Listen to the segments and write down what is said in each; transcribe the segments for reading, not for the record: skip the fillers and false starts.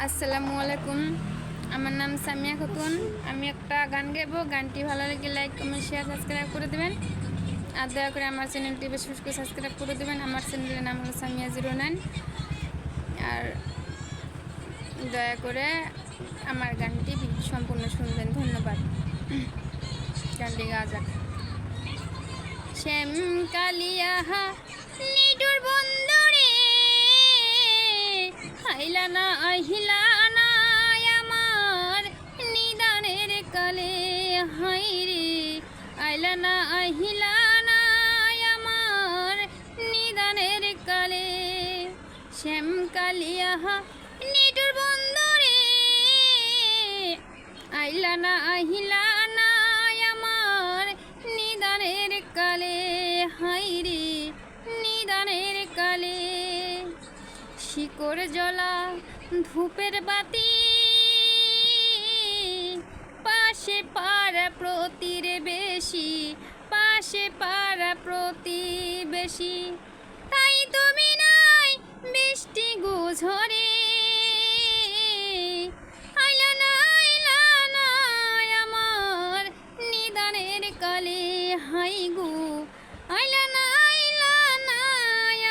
আসসালামু আলাইকুম। আমার নাম সামিয়া খাতুন। আমি একটা গান গাইবো। গানটি ভালো লাগে লাইক কমেন্ট শেয়ার সাবস্ক্রাইব করে দেবেন। আর দয়া করে আমার চ্যানেলটি বেশি বেশি করে সাবস্ক্রাইব করে দেবেন। আমার চ্যানেলের নাম হলো সামিয়া 09। আর দয়া করে আমার গানটি সম্পূর্ণ শুনবেন। ধন্যবাদ। গানটি গাওয়া যাক। শ্যাম কালিয়া নিটুর বন্ধুরে হাইলা না আহিলা না আমার নিদানের কালে, হাইরে আইলা না আহিলা না আমার নিদানের কালে। শ্যাম কালিয়া নিটুর বন্ধুরে আইলা না আহিলা না আমার নিদানের কালে, হাইরে নিদানের কালে। শিকড় জ্বলা ধূপের বাতি পাশে পাড়া প্রতিবেশী, পাশে পাড়া প্রতিবেশী। তাই তুমি নাই বৃষ্টি গুঝরে আইলা না আমার নিদানের কালে, হাই গো আইলা না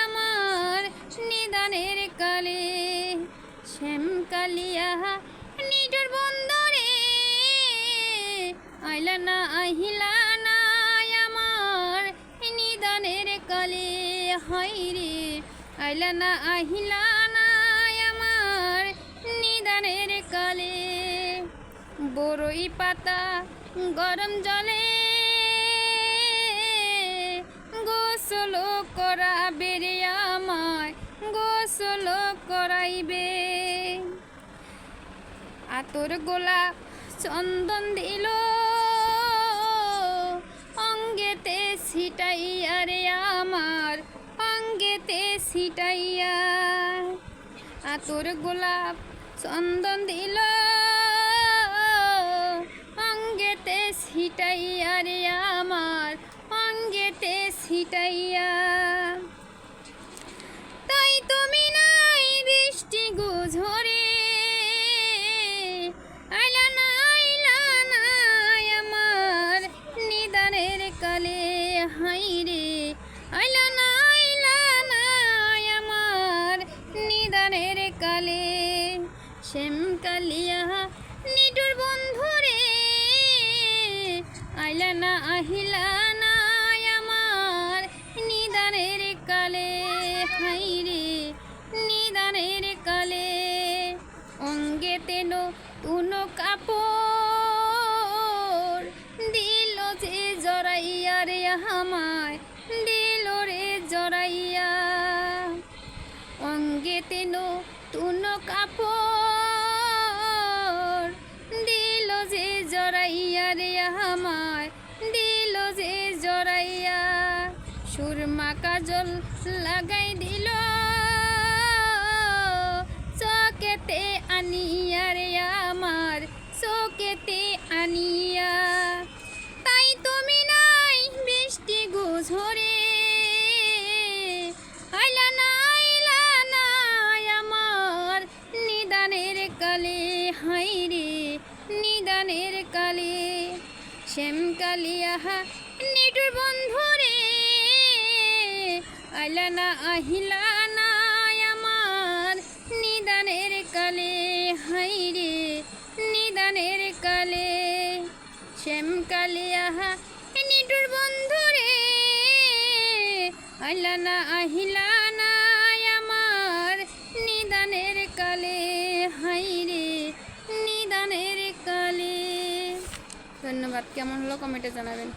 আমার নিদানের কালে। শ্যাম কালিয়া নিটুর বন্ধুরে আইলা না আহিলা না আমার নিদানের কালে, হাইরে আইলা না আহিলা না আমার নিদানের কালে। বড়ই পাতা গরম জলে গোসল করাবে রে আমায়, গোসল করাইবে। আতর গোলাপ চন্দন দিল অঙ্গেতে ছিটাইয়া রে আমার, অঙ্গেতে ছিটাইয়া। আতর গোলাপ চন্দন দিল অঙ্গেতে ছিটাইয়া রে আমার, অঙ্গেতে ছিটাইয়া। তাই তুমি নাই বৃষ্টি গুঝরে আইলা না আমার নিদানের কালে, হাইরে আইলা না আমার নিদানের কালে। শ্যাম কালিয়া নিটুর বন্ধুরে আইলা না আহিলা না আমার নিদানের কালে, হাইরে নিদানের কালে। অঙ্গেতে নতুন কাপড় দিল যে জড়াইয়া রে আমায়, দিল রে জড়াইয়া। অঙ্গেতে নতুন কাপড় দিল যে জড়াইয়া রে আমায়, দিল যে জড়াইয়া। সুরমা কাজল লাগাই দিল চোখেতে আনিয়া রে আমার, চোখেতে আনিয়া। তাই তুমি নাই বৃষ্টি গুঝরে আইলা না আমার নিদানের কালে, হাইরে নিদানের কালে। শ্যাম কালিয়া নিটুর বন্ধুরে আইলা না আহিলা না আমার নিদানের কালে, হাইরে নিদানের কালে। শ্যাম কালিয়া নিটুর বন্ধুরে আইলা না আহিলা না আমার নিদানের কালে, হাইরে নিদানের কালে। ধন্যবাদ। কেমন হলো কমেন্টে জানাবেন।